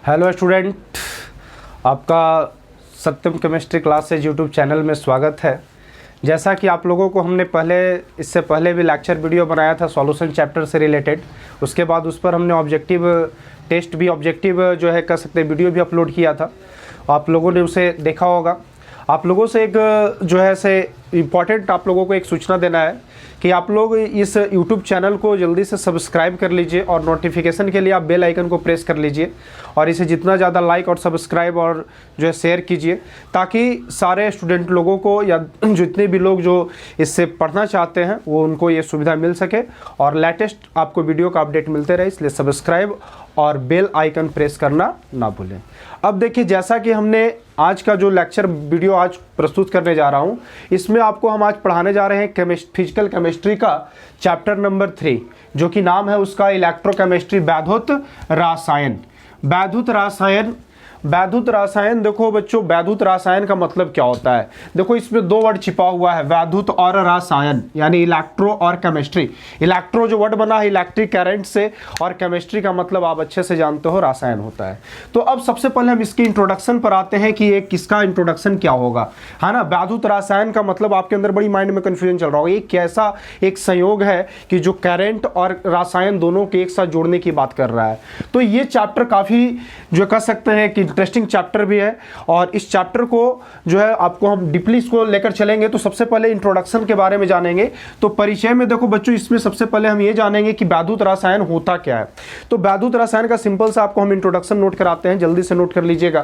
Hello student, आपका सत्यम chemistry classes YouTube channel में स्वागत है। जैसा कि आप लोगों को हमने इससे पहले भी लेक्चर वीडियो बनाया था सॉल्यूशन चैप्टर से रिलेटेड। उसके बाद उस पर हमने ऑब्जेक्टिव टेस्ट भी जो है कर सकते वीडियो भी अपलोड किया था। आप लोगों ने उसे देखा होगा। आप लोगों से एक जो है से इम्पॉर्टेंट आप लोगों को एक सूचना देना है कि आप लोग इस YouTube चैनल को जल्दी से सब्सक्राइब कर लीजिए और नोटिफिकेशन के लिए आप बेल आइकन को प्रेस कर लीजिए और इसे जितना ज़्यादा लाइक और सब्सक्राइब और जो है शेयर कीजिए, ताकि सारे स्टूडेंट लोगों को या जितने भी लोग जो इससे पढ़ना चाहते हैं वो उनको ये सुविधा मिल सके और लेटेस्ट आपको वीडियो का अपडेट मिलते रहे। इसलिए सब्सक्राइब और बेल आइकन प्रेस करना ना भूलें। अब देखिए, जैसा कि हमने आज का जो लेक्चर वीडियो आज प्रस्तुत करने जा रहा हूं, इसमें आपको हम आज पढ़ाने जा रहे हैं फिजिकल केमिस्ट्री का चैप्टर नंबर 3, जो कि नाम है उसका इलेक्ट्रोकेमिस्ट्री, वैद्युत रसायन। वैद्युत रसायन देखो बच्चों, वैद्युत रसायन का मतलब क्या होता है? देखो, इसमें दो वर्ड छिपा हुआ है, वैद्युत और रसायन, यानी इलेक्ट्रो और केमिस्ट्री। इलेक्ट्रो जो वर्ड बना है इलेक्ट्रिक करंट से, और केमिस्ट्री का मतलब आप अच्छे से जानते हो रसायन होता है। तो अब सबसे पहले हम इसके इंट्रोडक्शन पर आते हैं कि एक किसका इंट्रोडक्शन क्या होगा, है ना। वैद्युत रसायन का मतलब आपके अंदर बड़ी माइंड में कंफ्यूजन चल रहा होगा, ये कैसा एक संयोग है कि जो करंट और रसायन दोनों के एक साथ जोड़ने की बात कर रहा है। तो ये चैप्टर काफी जो कह सकते हैं कि इंटरेस्टिंग चैप्टर भी है, और इस चैप्टर को जो है आपको हम डीपली इसको लेकर चलेंगे। तो सबसे पहले इंट्रोडक्शन के बारे में जानेंगे। तो परिचय में देखो बच्चों, इसमें सबसे पहले हम ये जानेंगे कि वैद्युत रसायन होता क्या है। तो वैद्युत रसायन का सिंपल सा आपको हम इंट्रोडक्शन नोट कराते हैं, जल्दी से नोट कर लीजिएगा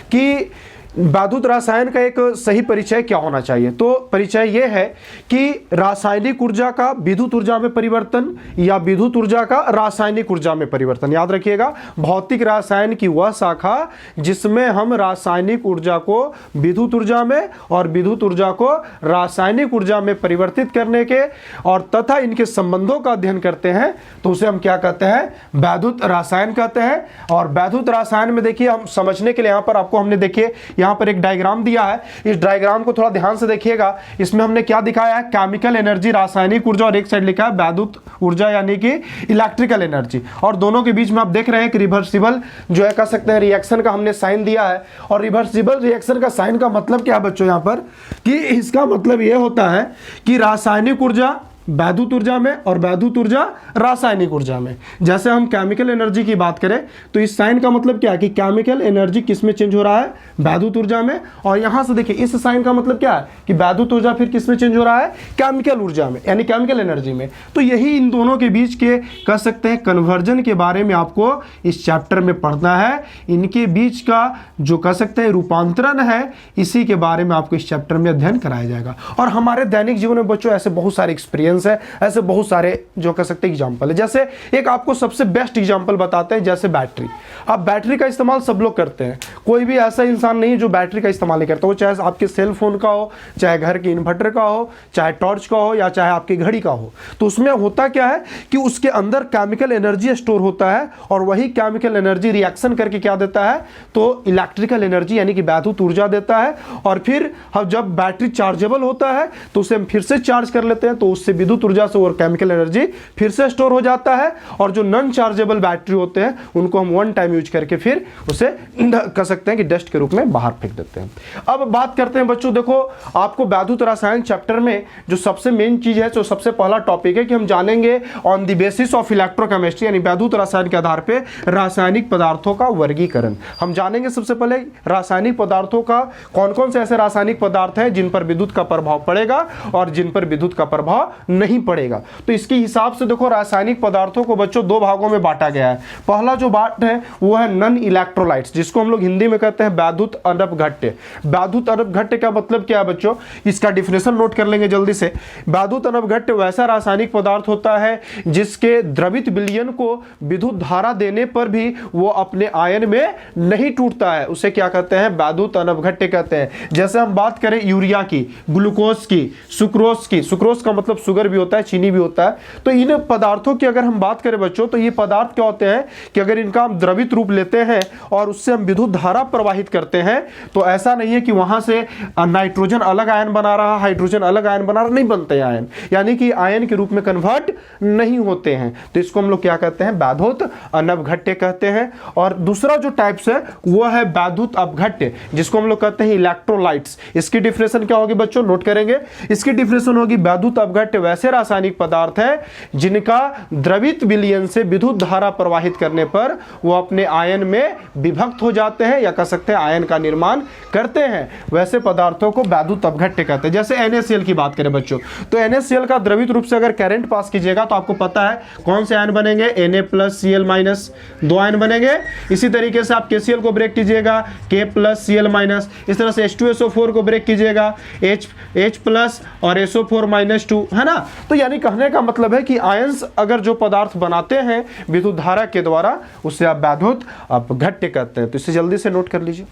कि वैद्युत रसायन का एक सही परिचय क्या होना चाहिए। तो परिचय यह है कि रासायनिक ऊर्जा का विद्युत ऊर्जा में परिवर्तन या विद्युत ऊर्जा का रासायनिक ऊर्जा में परिवर्तन। याद रखिएगा, भौतिक रसायन की वह शाखा जिसमें हम रासायनिक ऊर्जा को विद्युत ऊर्जा में और विद्युत ऊर्जा को रासायनिक ऊर्जा में परिवर्तित करने के और तथा इनके संबंधों का अध्ययन करते हैं, तो उसे हम क्या कहते हैं? वैद्युत रसायन कहते हैं। और वैद्युत रसायन में देखिए, हम समझने के लिए यहां पर आपको हमने देखिए यहां पर एक डायग्राम दिया है। इस डायग्राम को थोड़ा ध्यान से देखिएगा। इसमें हमने क्या दिखाया है? केमिकल एनर्जी, रासायनिक ऊर्जा, और एक साइड लिखा है वैद्युत ऊर्जा यानी कि इलेक्ट्रिकल एनर्जी। और दोनों के बीच में आप देख रहे हैं कि रिवर्सिबल जो है कह सकते हैं रिएक्शन का हमने साइन दिया है। और रिवर्सिबल रिएक्शन का साइन का मतलब क्या है बच्चों यहां पर? कि इसका मतलब यह होता है कि रासायनिक ऊर्जा वैद्युत ऊर्जा में और वैद्युत ऊर्जा रासायनिक ऊर्जा में। जैसे हम केमिकल एनर्जी की बात करें तो इस साइन का मतलब क्या है कि केमिकल एनर्जी किस में चेंज हो रहा है? वैद्युत ऊर्जा में। और यहां से देखिए, इस साइन का मतलब क्या है कि वैद्युत ऊर्जा फिर किस में चेंज हो रहा है? केमिकल ऊर्जा में, यानी केमिकल एनर्जी में। तो यही इन दोनों के बीच के कह सकते हैं कन्वर्जन के बारे में आपको इस चैप्टर में पढ़ना है। इनके बीच का जो कह सकते हैं रूपांतरण है, इसी के बारे में आपको इस चैप्टर में अध्ययन कराया जाएगा। और हमारे दैनिक जीवन में बच्चों ऐसे बहुत सारे एक्सपीरियंस है, ऐसे बहुत सारे जो कह सकते हैं एग्जांपल है। जैसे एक आपको सबसे बेस्ट एग्जांपल बताते हैं, जैसे बैटरी। अब बैटरी का इस्तेमाल सब लोग करते हैं, कोई भी ऐसा इंसान नहीं जो बैटरी का इस्तेमाल नहीं करता। वो चाहे आपके सेल फोन का हो, चाहे घर के इन्वर्टर का हो, चाहे टॉर्च का हो, या चाहे आपकी घड़ी का हो। तो उसमें होता क्या है कि उसके अंदर केमिकल एनर्जी स्टोर होता है, और वही केमिकल एनर्जी रिएक्शन करके क्या देता है? तो इलेक्ट्रिकल एनर्जी यानी कि वैद्युत ऊर्जा देता है। और फिर हम जब बैटरी चार्जेबल होता है तो उसे हम फिर से चार्ज कर लेते हैं, तो उससे विद्युत ऊर्जा से और केमिकल एनर्जी फिर से स्टोर हो जाता है। और जो नॉन चार्जेबल बैटरी होते हैं उनको हम वन टाइम यूज करके फिर उसे कह सकते हैं कि डस्ट के रूप में बाहर फेंक देते हैं। अब बात करते हैं बच्चों, देखो आपको वैद्युत रसायन चैप्टर में जो सबसे मेन चीज है, जो सबसे पहला टॉपिक है कि हम जानेंगे on the basis of electrochemistry, यानी वैद्युत रसायन के आधार पर रासायनिक पदार्थों का वर्गीकरण। हम जानेंगे सबसे पहले रासायनिक पदार्थों का कौन कौन से ऐसे रासायनिक पदार्थ हैं जिन पर विद्युत का प्रभाव पड़ेगा और जिन पर विद्युत का प्रभाव नहीं पड़ेगा। तो इसके हिसाब से देखो, रासायनिक पदार्थों को बच्चों दो भागों में बांटा गया है। पहला जो बात है वो है नॉन इलेक्ट्रोलाइट्स, जिसको हम लोग हिंदी में कहते हैं वैद्युत अनपघट्य। वैद्युत अनपघट्य का मतलब क्या है बच्चों? इसका डिफिनेशन नोट कर लेंगे जल्दी से। वैद्युत अनपघट्य वैसा रासायनिक पदार्थ होता है जिसके द्रवित विलयन को विद्युत धारा देने पर भी वो अपने आयन में नहीं टूटता है। उसे क्या कहते हैं? वैद्युत अनपघट्य कहते हैं। जैसे हम बात करें यूरिया की, ग्लूकोज की, सुक्रोज की। सुक्रोज का मतलब शुगर शुगर भी होता है, चीनी भी होता है। तो इन पदार्थों की अगर हम बात करें बच्चों, तो ये पदार्थ क्या होते हैं कि अगर इनका हम द्रवित रूप लेते हैं और उससे हम विद्युत धारा प्रवाहित करते हैं, तो ऐसा नहीं है कि वहां से नाइट्रोजन अलग आयन बना रहा, हाइड्रोजन अलग आयन बना रहा, नहीं बनते आयन, यानी कि आयन के रूप में कन्वर्ट नहीं होते हैं। तो इसको हम लोग क्या कहते हैं, बैधुत अनवघट्य कहते हैं। और दूसरा जो टाइप्स है वो है बैधुत अपघट्य, जिसको हम लोग कहते हैं इलेक्ट्रोलाइट्स। इसकी डिफिनेशन क्या होगी बच्चों, नोट करेंगे। इसकी डिफिनेशन होगी बैधुत अपघट्य वैसे रासायनिक पदार्थ है जिनका द्रवित विलयन से विद्युत धारा प्रवाहित करने पर वो अपने आयन में विभक्त हो जाते हैं, या कह सकते हैं आयन का निर्माण करते हैं। वैसे पदार्थों को बैधुत अपघट्य कहते हैं। जैसे NaCl की बात करें बच्चों, तो NaCl का द्रवित रूप से अगर करंट पास कीजिएगा तो आपको पता है कौन से आयन बनेंगे, Na+Cl-, 2 आयन बनेंगे। इसी तरीके से आप KCl को ब्रेक कीजिएगा, K+Cl-। इस तरह से H2SO4 को ब्रेक कीजिएगा, H+ और SO4-2, है ना। तो यानी कहने का मतलब है कि आयंस अगर जो पदार्थ बनाते हैं विद्युत धारा के द्वारा, उससे आप बैधुत अपघट्य कहते हैं। तो इसे जल्दी से नोट कर लीजिए।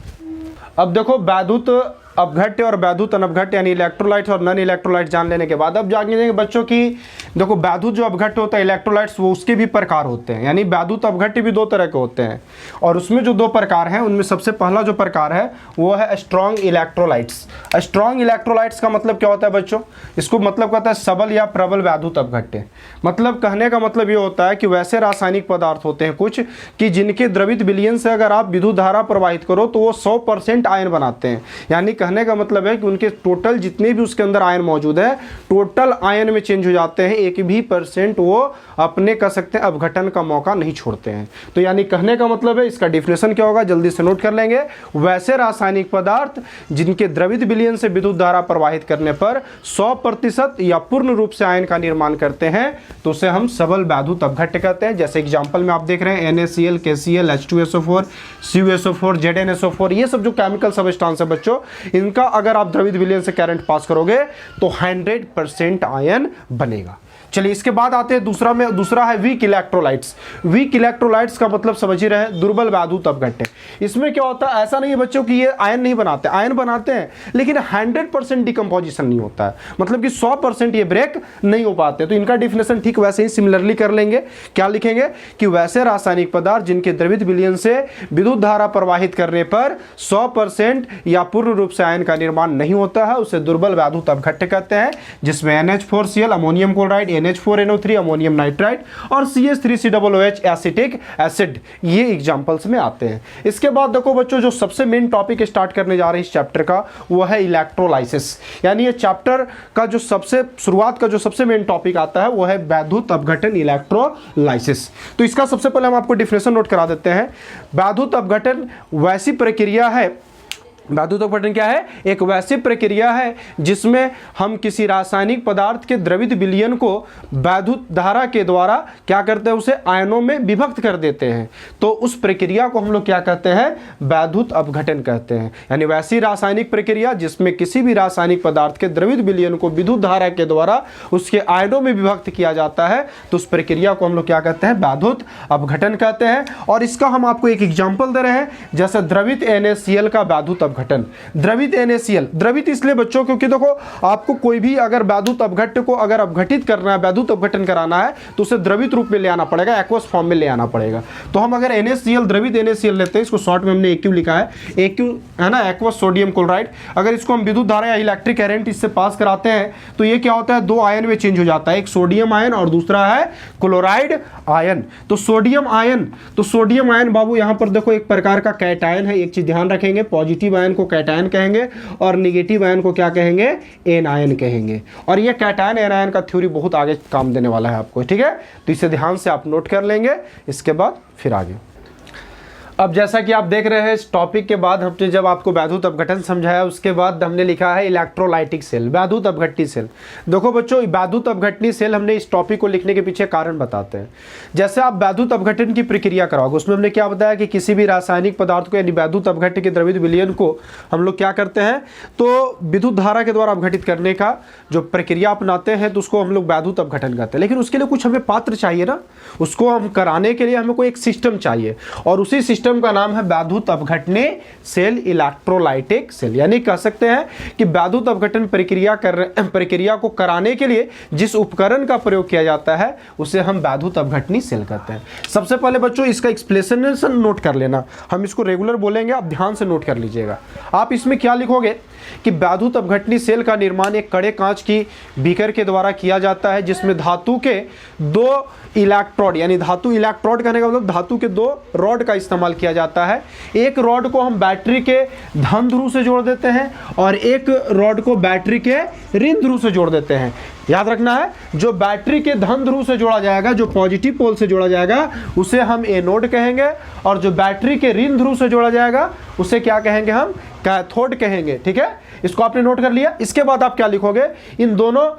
अब देखो, बैधुत अपघट्य और बैधुत अनवघट्य यानी इलेक्ट्रोलाइट्स और नॉन इलेक्ट्रोलाइट जान लेने के बाद अब जानेंगे बच्चों की, देखो बैधुत जो अपघट्य होता है इलेक्ट्रोलाइट्स, वो उसके भी प्रकार होते हैं। यानी बैधुत अपघट्य भी 2 तरह के होते हैं, और उसमें जो 2 प्रकार हैं उनमें सबसे पहला जो प्रकार है वो है स्ट्रॉन्ग इलेक्ट्रोलाइट्स। स्ट्रॉन्ग इलेक्ट्रोलाइट्स का मतलब क्या होता है बच्चों, इसको मतलब कहता है सबल या प्रबल बैधुत अपघट्य। मतलब कहने का मतलब ये होता है कि वैसे रासायनिक पदार्थ होते हैं कुछ कि जिनके द्रवित विलयन से अगर आप विद्युत धारा प्रवाहित करो तो वो 100% आयन बनाते हैं। यानी कहने का मतलब है कि उनके टोटल जितने भी उसके अंदर आयन मौजूद है, टोटल आयन में चेंज हो जाते हैं, 1 भी % वो अपने कह सकते हैं अपघटन का मौका नहीं छोड़ते हैं। तो यानी कहने का मतलब है, इसका डिफिनेशन क्या होगा जल्दी से नोट कर लेंगे। वैसे रासायनिक पदार्थ जिनके द्रवित विलयन से विद्युत धारा प्रवाहित करने पर 100% या पूर्ण रूप से आयन का निर्माण करते हैं, तो उसे हम सबल बैधुत अपघट्य कहते हैं। जैसे एग्जांपल में आप देख रहे हैं NaCl, KCl, H2SO4, CuSO4, ZnSO4, ये सब जो केमिकल सबस्टेंस है बच्चों, इनका अगर आप द्रवित विलयन से करंट पास करोगे तो 100% आयन बनेगा। चलिए इसके बाद आते हैं दूसरा है वीक इलेक्ट्रोलाइट्स। वीक इलेक्ट्रोलाइट्स का मतलब समझ ही रहे, दुर्बल बैधुत अपघट्य। इसमें क्या होता है, ऐसा नहीं है बच्चों कि ये आयन नहीं बनाते, आयन बनाते हैं लेकिन 100% डिकम्पोजिशन नहीं होता है, मतलब कि 100% ये ब्रेक नहीं हो पाते। तो इनका डिफिनेशन ठीक वैसे ही सिमिलरली कर लेंगे। क्या लिखेंगे कि वैसे रासायनिक पदार्थ जिनके द्रवित विलयन से विद्युत धारा प्रवाहित करने पर 100% या पूर्ण रूप से आयन का निर्माण नहीं होता है, उसे दुर्बल बैधुत अपघट्य कहते हैं। जिसमें NH4Cl ammonium chloride, NH4NO3 ammonium nitride और CH3COOH एसिटिक एसिड, ये एग्जांपल्स में आते हैं। इसके बाद देखो बच्चों, जो सबसे मेन टॉपिक स्टार्ट करने जा रहे हैं इस चैप्टर का, वो है इलेक्ट्रोलाइसिस। यानी ये चैप्टर का जो सबसे शुरुआत का जो सबसे मेन टॉपिक आता है वो है बैधुत अपघटन इलेक्ट्रोलाइसिस। तो इसका सबसे पहले हम आपको डिफिनेशन नोट करा देते हैं। बैधुत अपघटन वैसी प्रक्रिया है, बैधुत अपघटन क्या है, एक वैसी प्रक्रिया है जिसमें हम किसी रासायनिक पदार्थ के द्रवित विलयन को बैधुत धारा के द्वारा क्या करते हैं, उसे आयनों में विभक्त कर देते हैं। तो उस प्रक्रिया को हम लोग क्या कहते हैं, बैधुत अपघटन कहते हैं। यानी वैसी रासायनिक प्रक्रिया जिसमें किसी भी रासायनिक पदार्थ के द्रवित विलयन को विद्युत धारा के द्वारा उसके आयनों में विभक्त किया जाता है, तो उस प्रक्रिया को हम लोग क्या कहते हैं, बैधुत अपघटन कहते हैं। और इसका हम आपको एक एग्जाम्पल दे रहे हैं, जैसे द्रवित NaCl का बैधुत अपघटन। द्रवित NaCl, द्रवित इसलिए बच्चों क्योंकि देखो आपको कोई भी अगर बैधुत अपघट्य को अगर अपघटित करना है, बैधुत अपघटन कराना है, तो उसे द्रवित रूप में ले आना पड़ेगा, एक्वस फॉर्म में ले आना पड़ेगा। तो हम अगर NaCl, द्रवित NaCl लेते हैं, इसको शॉर्ट में हमने AQ लिखा है, AQ है ना, एक्वस सोडियम क्लोराइड। अगर इसको हम विद्युत धारा या इलेक्ट्रिक करंट इससे पास कराते हैं तो ये क्या होता है, 2 आयन में चेंज हो जाता है, एक सोडियम आयन और दूसरा है क्लोराइड आयन। तो सोडियम आयन बाबू यहाँ पर देखो एक प्रकार का कैटायन है। एक चीज ध्यान रखेंगे, पॉजिटिव आयन को कैटायन कहेंगे और नेगेटिव आयन को क्या कहेंगे, एनायन कहेंगे। और ये कैटायन एनायन का थ्योरी बहुत आगे काम देने वाला है आपको, ठीक है। तो इसे ध्यान से आप नोट कर लेंगे, इसके बाद फिर आगे। अब जैसा कि आप देख रहे हैं इस टॉपिक के बाद हमने जब आपको बैधुत अपघटन समझाया, उसके बाद हमने लिखा है इलेक्ट्रोलाइटिक सेल, बैधुत अपघटनी सेल। देखो बच्चों, बैधुत अपघटनी सेल हमने इस टॉपिक को लिखने के पीछे कारण बताते हैं। जैसे आप बैधुत अपघटन की प्रक्रिया कराओगे, उसमें हमने क्या बताया कि किसी भी रासायनिक पदार्थ को यानी बैधुत अपघट्य के द्रवित विलयन को हम लोग क्या करते हैं, तो विद्युत धारा के द्वारा अपघटित करने का जो प्रक्रिया अपनाते हैं, तो उसको हम लोग बैधुत अपघटन कहते हैं। लेकिन उसके लिए कुछ हमें पात्र चाहिए ना, उसको हम कराने के लिए हमें कोई एक सिस्टम चाहिए, और उसी सिस्टम सिस्टम का नाम है वैद्युत अपघटनी सेल, इलेक्ट्रोलाइटिक सेल। यानी कह सकते हैं कि वैद्युत अपघटन प्रक्रिया को कराने के लिए जिस उपकरण का प्रयोग किया जाता है उसे हम वैद्युत अपघटनी सेल कहते हैं। सबसे पहले बच्चों इसका एक्सप्लेनेशन नोट कर लेना, हम इसको रेगुलर बोलेंगे, आप ध्यान से नोट कर लीजिएगा। आप इसमें क्या लिखोगे कि वैद्युत अपघटनी सेल का निर्माण एक कड़े कांच की बीकर के द्वारा किया जाता है, जिसमें धातु के 2 इलेक्ट्रोड, यानी धातु इलेक्ट्रोड कहने का मतलब धातु के 2 रॉड का इस्तेमाल किया जाता है। एक रॉड को हम बैटरी के धन ध्रुव से जोड़ देते हैं और एक रॉड को बैटरी के ऋण ध्रुव से जोड़ देते हैं। याद रखना है, जो बैटरी के धन ध्रुव से जोड़ा जाएगा, जो पॉजिटिव पोल से जोड़ा जाएगा, उसे हम एनोड कहेंगे, और जो बैटरी के ऋण ध्रुव से जोड़ा जाएगा उसे क्या कहेंगे, हम कैथोड कहेंगे। ठीक है, इसको आपने नोट कर लिया। इसके बाद आप क्या लिखोगे, इन दोनों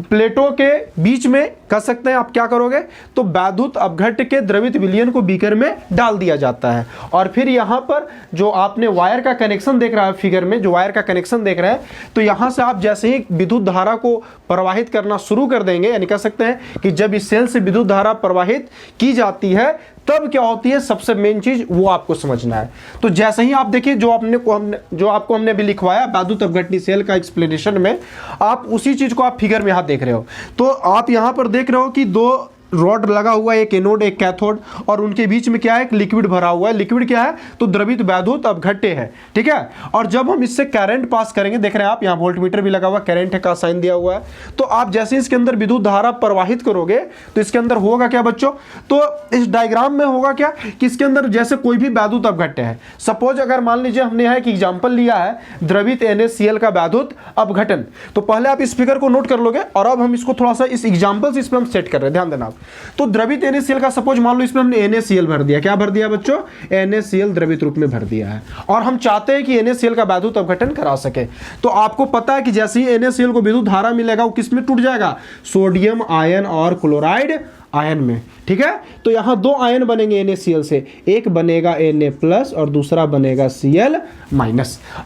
प्लेटों के बीच में कर सकते हैं आप क्या करोगे, तो वैद्युत अपघट्य के द्रवित विलयन को बीकर में डाल दिया जाता है, और फिर यहाँ पर जो आपने वायर का कनेक्शन देख रहा है फिगर में, जो वायर का कनेक्शन देख रहे हैं, तो यहाँ से आप जैसे ही विद्युत धारा को प्रवाहित करना शुरू कर देंगे, यानी कह सकते हैं कि जब इस सेल से विद्युत धारा प्रवाहित की जाती है तब क्या होती है, सबसे मेन चीज वो आपको समझना है। तो जैसे ही आप देखिए जो आपको हमने अभी लिखवाया वैद्युत अपघटनी सेल का एक्सप्लेनेशन में, आप उसी चीज को आप फिगर में यहां देख रहे हो। तो आप यहां पर देख रहे हो कि 2 रॉड लगा हुआ है, एक एनोड एक कैथोड, और उनके बीच में क्या है, एक लिक्विड भरा हुआ है। लिक्विड क्या है, तो द्रवित वैद्युत अपघट्य है। ठीक है, और जब हम इससे करंट पास करेंगे, देख रहे हैं आप यहाँ वोल्टमीटर भी लगा हुआ है, करंट का साइन दिया हुआ है, तो आप जैसे इसके अंदर विद्युत धारा प्रवाहित करोगे तो इसके अंदर होगा क्या बच्चों, तो इस डायग्राम में होगा क्या कि इसके अंदर जैसे कोई भी वैद्युत अपघट्य है, सपोज अगर मान लीजिए हमने यहाँ एक एग्जाम्पल लिया है द्रवित NaCl का वैद्युत अपघटन, तो पहले आप इस फिगर को नोट कर लोगे, और अब हम इसको थोड़ा सा इस एग्जाम्पल से इस पर हम सेट कर रहे हैं, ध्यान देना। तो द्रवित NaCl का सपोज मान लो इसमें हमने NaCl भर दिया, क्या भर दिया बच्चों, NaCl द्रवित रूप में भर दिया है, और हम चाहते हैं कि NaCl का वैद्युत अपघटन करा सके। तो आपको पता है कि जैसे ही NaCl को विद्युत धारा मिलेगा वो किस में टूट जाएगा, सोडियम आयन और क्लोराइड आयन में। ठीक है, तो यहां 2 आयन बनेंगे NaCl से, एक बनेगा Na+ और दूसरा बनेगा Cl-।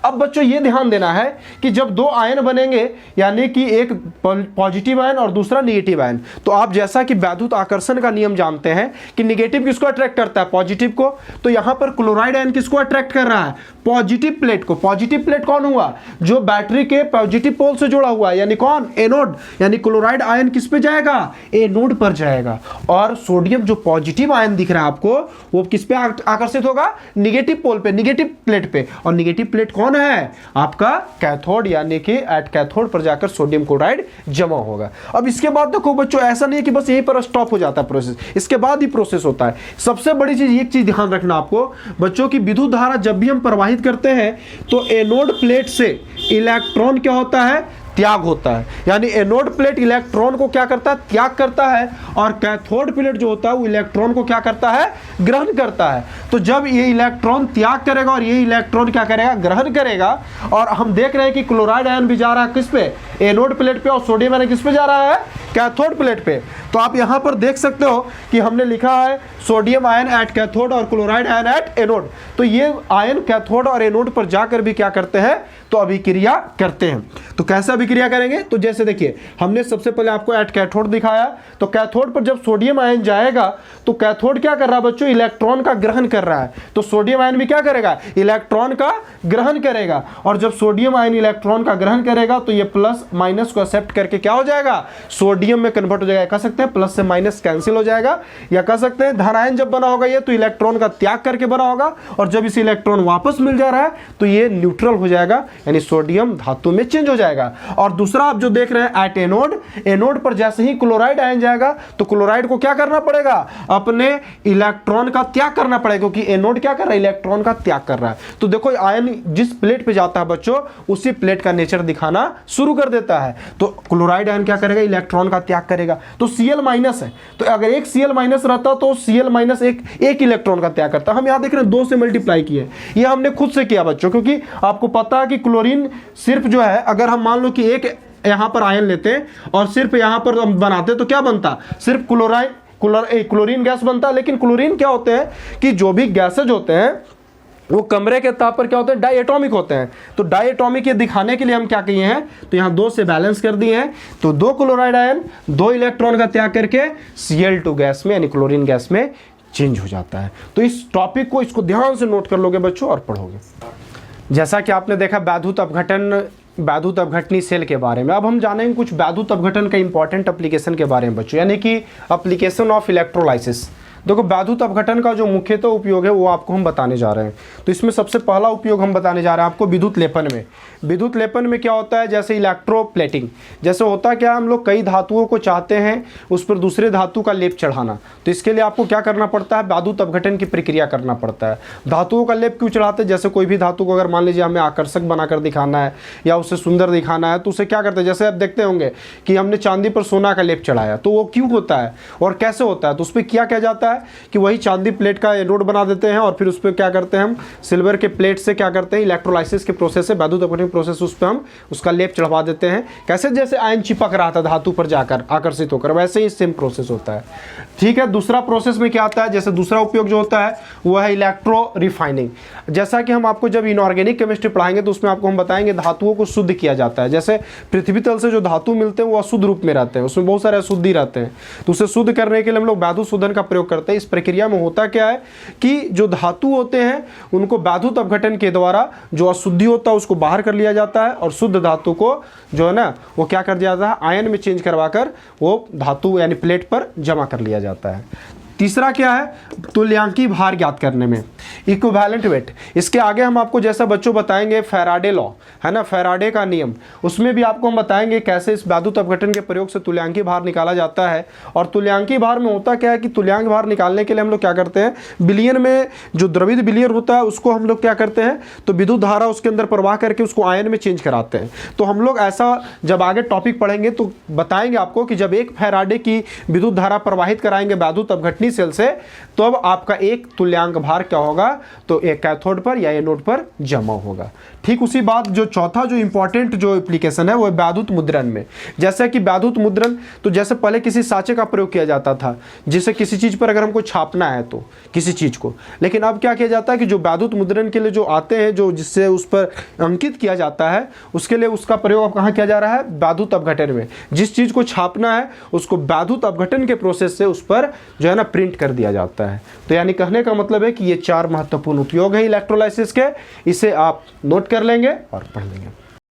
अब बच्चों ये ध्यान देना है कि जब 2 आयन बनेंगे, यानी कि एक पॉजिटिव आयन और दूसरा नेगेटिव आयन, तो आप जैसा कि वैद्युत आकर्षण का नियम जानते हैं कि नेगेटिव किसको अट्रैक्ट करता है, पॉजिटिव को, तो यहां पर क्लोराइड आयन किसको अट्रैक्ट कर रहा है, पॉजिटिव प्लेट को। पॉजिटिव प्लेट कौन हुआ, जो बैटरी के पॉजिटिव पोल से जुड़ा हुआ है, यानी कौन, एनोड, यानी क्लोराइड आयन किस पे जाएगा, एनोड पर जाएगा, और सोडियम जो पॉजिटिव आयन दिख रहा है आपको, वो किस पे आकर्षित होगा, निगेटिव पोल पे, निगेटिव प्लेट पे, और निगेटिव प्लेट कौन है, आपका कैथोड, यानी कि एट कैथोड पर जाकर सोडियम क्लोराइड जमा होगा। अब इसके बाद देखो बच्चों, ऐसा नहीं है कि बस यहीं पर स्टॉप हो जाता है प्रोसेस, इसके बाद ही प्रोसेस होता है। सबसे बड़ी चीज, एक चीज ध्यान रखना आपको बच्चों की, विद्युत धारा जब भी हम प्रवाहित करते हैं तो एनोड प्लेट से इलेक्ट्रॉन क्या होता है, त्याग होता है, यानी एनोड प्लेट इलेक्ट्रॉन को क्या करता है, त्याग करता है, और कैथोड प्लेट जो होता है वो इलेक्ट्रॉन को क्या करता है, ग्रहण करता है। तो जब ये इलेक्ट्रॉन त्याग करेगा और ये इलेक्ट्रॉन क्या करेगा, ग्रहण करेगा, और हम देख रहे हैं कि क्लोराइड आयन भी जा रहा है किस पे, एनोड प्लेट पे, और सोडियम आयन किस पे जा रहा है, कैथोड प्लेट पे। तो आप यहां पर देख सकते हो कि हमने लिखा है सोडियम आयन एट कैथोड और क्लोराइड आयन एट एनोड, तो ये आयन कैथोड और एनोड पर जाकर भी क्या करते हैं, तो अभिक्रिया करते हैं। तो कैसे अभिक्रिया करेंगे, तो जैसे देखिए हमने सबसे पहले आपको एट कैथोड दिखाया, तो कैथोड पर जब सोडियम आयन जाएगा तो कैथोड क्या कर रहा है बच्चों, इलेक्ट्रॉन का ग्रहण कर रहा है, तो सोडियम आयन भी क्या करेगा, इलेक्ट्रॉन का ग्रहण करेगा, और जब सोडियम आयन इलेक्ट्रॉन का ग्रहण करेगा तो ये प्लस माइनस को एक्सेप्ट करके क्या हो जाएगा, सोडियम में कन्वर्ट हो जाएगा। कह सकते हैं प्लस से माइनस कैंसिल हो जाएगा, या कह सकते हैं धन आयन जब बना होगा ये, तो इलेक्ट्रॉन का त्याग करके बना होगा, और जब इसे इलेक्ट्रॉन वापस मिल जा रहा है तो ये न्यूट्रल हो जाएगा, यानी सोडियम धातु में चेंज हो जाएगा। और दूसरा आप जो देख रहे हैं एट एनोड, एनोड पर जैसे ही क्लोराइड आयन जाएगा तो क्लोराइड को क्या करना पड़ेगा, अपने इलेक्ट्रॉन का त्याग करना पड़ेगा, क्योंकि एनोड क्या कर रहा है, इलेक्ट्रॉन का त्याग कर रहा है। तो देखो आयन जिस प्लेट पे जाता है बच्चों, उसी प्लेट का नेचर दिखाना शुरू कर देता है। तो क्लोराइड आयन क्या करेगा, इलेक्ट्रॉन का त्याग करेगा, तो Cl- है, तो अगर एक Cl- रहता तो Cl- एक इलेक्ट्रॉन का त्याग करता। हम यहां देख रहे हैं 2 से मल्टीप्लाई किए, ये हमने खुद से किया बच्चों, क्योंकि आपको पता है कि क्लोरीन सिर्फ जो है, अगर हम मान लो कि एक यहां पर आयन लेते हैं और सिर्फ यहां पर हम बनाते तो क्या बनता, सिर्फ क्लोरीन गैस बनता। लेकिन क्लोरीन क्या होते हैं कि जो भी गैसेज होते हैं वो कमरे के ताप पर क्या होते हैं, डायएटॉमिक होते हैं। तो डायएटॉमिक ये दिखाने के लिए हम क्या किए हैं, तो यहाँ 2 से बैलेंस कर दिए हैं, तो 2 क्लोराइड आयन 2 इलेक्ट्रॉन का त्याग करके Cl2 गैस में, यानी क्लोरीन गैस में चेंज हो जाता है। तो इस टॉपिक को, इसको ध्यान से नोट कर लोगे बच्चों और पढ़ोगे। जैसा कि आपने देखा वैद्युत अपघटन, वैद्युत अपघटनी सेल के बारे में। अब हम जानेंगे कुछ वैद्युत अपघटन का इंपॉर्टेंट एप्लीकेशन के बारे में बच्चों, यानी कि एप्लीकेशन ऑफ इलेक्ट्रोलाइसिस। देखो वैद्युत अपघटन का जो मुख्यतः उपयोग है वो आपको हम बताने जा रहे हैं। तो इसमें सबसे पहला उपयोग हम बताने जा रहे हैं आपको विद्युत लेपन में। विद्युत लेपन में क्या होता है, जैसे इलेक्ट्रोप्लेटिंग, जैसे होता क्या, हम लोग कई धातुओं को चाहते हैं उस पर दूसरे धातु का लेप चढ़ाना, तो इसके लिए आपको क्या करना पड़ता है, वैद्युत अपघटन की प्रक्रिया करना पड़ता है। धातुओं का लेप क्यों चढ़ाते हैं, जैसे कोई भी धातु को अगर मान लीजिए हमें आकर्षक बनाकर दिखाना है या उसे सुंदर दिखाना है, तो उसे क्या करते हैं, जैसे आप देखते होंगे कि हमने चांदी पर सोना का लेप चढ़ाया, तो वो क्यों होता है और कैसे होता है, तो उस पर क्या किया जाता है कि वही चांदी प्लेट का एनोड बना देते हैं और फिर उस पर क्या करते हैं हम सिल्वर के प्लेट से क्या करते हैं, इलेक्ट्रोलाइसिस के प्रोसेस से, वैद्युत अपघटन प्रोसेस, उस पर हम उसका लेप चढ़वा देते हैं। कैसे, जैसे आयन चिपक रहा था धातु पर जाकर आकर्षित होकर, वैसे ही सेम प्रोसेस होता है। ठीक है, दूसरा प्रोसेस में क्या आता है, जैसे दूसरा उपयोग जो होता है वो है इलेक्ट्रो रिफाइनिंग। जैसा कि हम आपको जब इनऑर्गेनिक केमिस्ट्री पढ़ाएंगे तो उसमें आपको हम बताएंगे धातुओं को शुद्ध किया जाता है। जैसे पृथ्वी तल से जो धातु मिलते हैं वो अशुद्ध रूप में रहते हैं, उसमें बहुत सारे अशुद्धि रहते हैं, तो उसे शुद्ध करने के लिए हम लोग वैद्युत शोधन का प्रयोग करते हैं। इस प्रक्रिया में होता क्या है कि जो धातु होते हैं उनको वैद्युत अपघटन के द्वारा जो अशुद्धि होता है उसको बाहर कर लिया जाता है और शुद्ध धातु को जो है ना वो क्या कर दिया जाता है, आयन में चेंज करवाकर वो धातु यानी प्लेट पर जमा कर लिया जाता है। तीसरा क्या है, तुल्यांकी भार ज्ञात करने में, इक्विवेलेंट वेट। इसके आगे हम आपको जैसा बच्चों बताएंगे फैराडे लॉ है ना, फैराडे का नियम, उसमें भी आपको हम बताएंगे कैसे इस वैद्युत अपघटन के प्रयोग से तुल्यांकी भार निकाला जाता है। और तुल्यांकी भार में होता क्या है कि तुल्यांक भार निकालने के लिए हम लोग क्या करते हैं, बिलियन में जो द्रवित बिलियन होता है उसको हम लोग क्या करते हैं, तो विद्युत धारा उसके अंदर प्रवाह करके उसको आयन में चेंज कराते हैं। तो हम लोग ऐसा जब आगे टॉपिक पढ़ेंगे तो बताएंगे आपको कि जब एक फैराडे की विद्युत धारा प्रवाहित कराएंगे वैद्युत अपघटनी सेल से, तो अब आपका एक तुल्यांक भार क्या होगा, तो एक कैथोड पर या एनोड पर जमा होगा। ठीक उसी बात जो चौथा जो इंपॉर्टेंट जो एप्लीकेशन है वो है वैद्युत मुद्रण में। जैसे कि वैद्युत मुद्रण, तो जैसे पहले किसी साँचे का प्रयोग किया जाता था जिसे किसी चीज पर अगर हमको छापना है तो किसी चीज को, लेकिन अब क्या किया जाता है कि जो वैद्युत मुद्रण के लिए जो आते हैं, जो जिससे उस पर अंकित किया जाता है, उसके लिए उसका प्रयोग अब कहाँ किया जा रहा है, वैद्युत अपघटन में। जिस चीज को छापना है उसको वैद्युत अपघटन के प्रोसेस से उस पर जो है ना प्रिंट कर दिया जाता है। तो यानी कहने का मतलब है कि ये चार महत्वपूर्ण उपयोग है इलेक्ट्रोलाइसिस के, इसे आप नोट कर लेंगे और पढ़ लेंगे।